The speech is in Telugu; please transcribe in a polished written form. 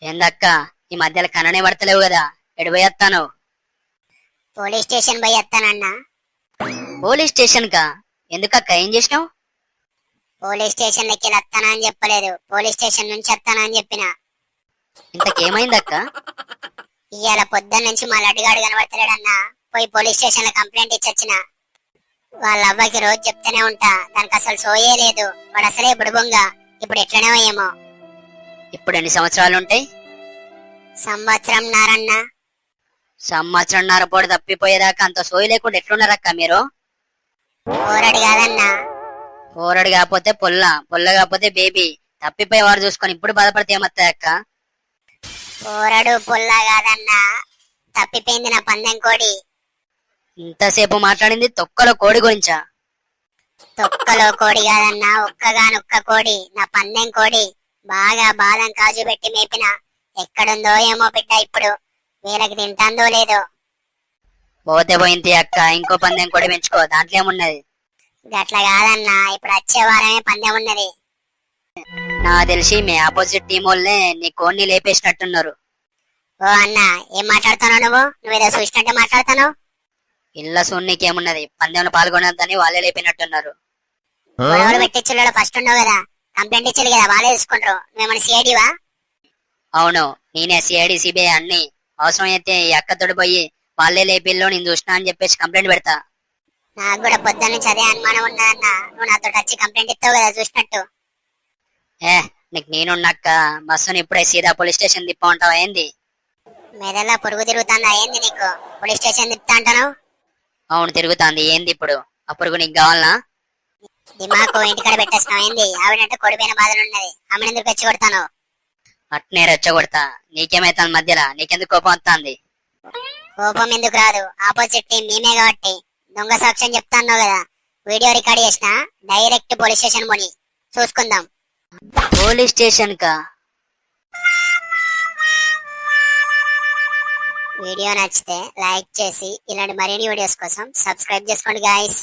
ఏందక్క ఈ మధ్యలో కననే పడతలేవు కదా? ఎటు పోయేస్తాను? పోలీస్ స్టేషన్ పోయి వస్తానన్నా. పోలీస్ స్టేషన్ కా? ఎందుకక్క, ఏం చేసినావు? పోలీస్ స్టేషన్ లెక్కి వస్తానా అని చెప్పలేదు, పోలీస్ స్టేషన్ నుంచి వస్తానా అని చెప్పిన. ఇంతకేమైందక్క? ఇవాళ పొద్దున్న నుంచి మా లడ్డుగాడు కనబడతలేడన్నా. పోయి పోలీస్ స్టేషన్ లో కంప్లైంట్ ఇచ్చొచ్చిన. వాళ్ళ అవ్వకి రోజు చెప్తూనే ఉంటా, దానికి అసలు సోయే లేదు. వాడు అసలే బుడుబొంగ. ఇప్పుడు ఎట్లనే ఏమో. ఇప్పుడు ఎన్ని సంవత్సరాలు ఉంటాయి? సంవత్సరం నారన్నా. సంవత్సరంన్నర పొడి తప్పిపోయేదాకా అంత సోయి లేకుండా ఎట్లున్నారక్క మీరు? పోరడు కాదన్నా. పోరడు కాకపోతే పొల్ల, పొల్ల కాకపోతే బేబీ. తప్పిపోయేవాడు చూసుకొని ఇప్పుడు బాధపడితే ఏమత్తాయక్క? పోరడు పొల్లా కాదన్నా, తప్పిపోయింది నా పందెం కోడి. ఇంతసేపు మాట్లాడింది తొక్కలో కోడి గురించా? తొక్కలో కోడి కాదన్నా, ఒక్కగానొక్క కోడి, నా పందెం కోడి. బాగా బాదం కాజు పెట్టి మేపిన. ఎక్కడుందో ఏమో బిడ్డ ఇప్పుడు. వీళ్ళకి తింటాందో లేదో. పోతే పోయింది అక్క, ఇంకో పందెం కోడి పెంచుకో, దాంట్లో ఏమున్నది? గట్ల కాదన్నా, ఇప్పుడు వచ్చే వారమే పందెం ఉన్నది. నా తెలిసి మీ ఆపోజిట్ టీం వాళ్ళే నీ కోడిని లేపేసినట్టున్నారు. ఓ అన్నా, ఏం మాట్లాడుతున్నావు నువ్వు? నువ్వేదో చూసినట్టే మాట్లాడుతున్నావు. ఇళ్ళ సూన్నీకేమున్నది, పందెంలో పాల్గొనొద్దని వాళ్ళే లేపినట్టున్నారు. గొడవలు పెట్టించుల్లో ఫస్ట్ ఉండవు కదా, కంప్లైంట్ ఇచ్చారు కదా, వాళ్ళే తీసుకుంటారు. నువ్వేమన్నా సిఐడివా? అవును, నేనే సిఐడి సిబిఐ అన్ని. అవసరం అయితే ఈ అక్కతోటి పోయి వాళ్ళే లేపిల్లో నేను చూసినా అని చెప్పేసి కంప్లైంట్ పెడతా. నాకు కూడా పొద్దున్న నుంచి అదే అనుమానం ఉన్నదన్నా. నువ్వు నాతో వచ్చి కంప్లైంట్ ఇస్తావు కదా చూసినట్టు. నీకు నేనున్నాక్క, బస్సుని ఇప్పుడే సీదా పోలీస్ స్టేషన్ తిప్ప ఉంటావా ఏంది? మెదల్లో పురుగు తిరుగుతుందా ఏంది నీకు? పోలీస్ స్టేషన్ తిప్పుతా అంటాను. అవును తిరుగుతాంది, ఏంది ఇప్పుడు? అప్పుడు నీకు కావాలనా? దిమాకు ఇంటికాడ పెట్టేస్తున్నావు ఏంది? ఆవిడంటే కొడిపోయిన బాధలు ఉన్నది, ఆమెను ఎందుకు పెంచి కొడతాను? అట్నే రెచ్చగొడతా. నీకేమైతాంది మధ్యలో? నీకెందుకు కోపం వస్తుంది? కోపం ఎందుకు రాదు? ఆపోజిట్ టీం మేమే కాబట్టి. దొంగ సాక్ష్యం చెప్తాను కదా, వీడియో రికార్డ్ చేసిన. డైరెక్ట్ పోలీస్ స్టేషన్ పోని చూసుకుందాం. పోలీస్ స్టేషన్ కా? వీడియో నచ్చితే లైక్ చేసి ఇలాంటి మరిన్ని వీడియోస్ కోసం సబ్స్క్రైబ్ చేసుకోండి గాయ్స్.